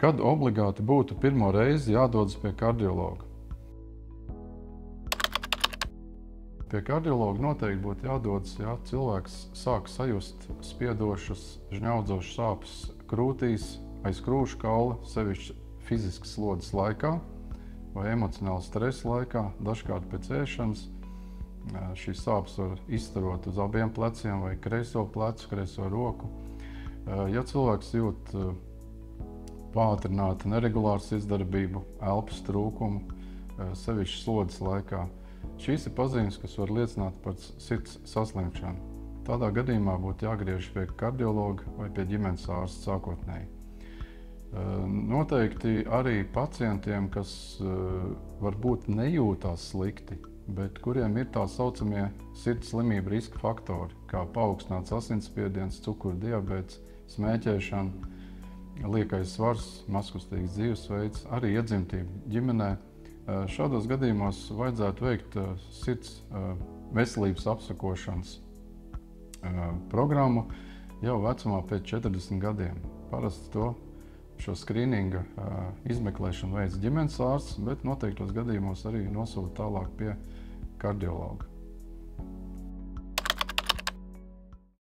Kad obligāti būtu pirmo reizi jādodas pie kardiologa? Pie kardiologa noteikti būtu jādodas, ja cilvēks sāk sajust spiedošas, žņaudzošas sāpes krūtīs, aiz krūšu kaula, sevišķi fiziskas slodzes laikā vai emocionāla stresa laikā, dažkārt pēc ēšanas. Šīs sāpes var izstarot uz abiem pleciem vai kreiso plecu, kreiso roku. Ja cilvēks jūt pātrinātu neregulāru izdarbību, elpas trūkumu, sevišķi slodzes laikā, šīs ir pazīmes, kas var liecināt par sirds saslimšanu. Tādā gadījumā būtu jāgriežas pie kardiologa vai pie ģimenes ārsta sākotnēji. Noteikti arī pacientiem, kas varbūt nejūtās slikti, bet kuriem ir tā saucamie sirds slimību riska faktori, kā paaugstināts asinsspiediens, cukura diabēts, smēķēšana, liekais svars, mazkustīgs dzīvesveids, arī iedzimtība ģimenē. Šādos gadījumos vajadzētu veikt sirds veselības apsakošanas programmu jau vecumā pēc 40 gadiem. Parasti šo skrīninga izmeklēšanu veids ģimenes ārsts, bet noteiktos gadījumos arī nosūta tālāk pie kardiologa.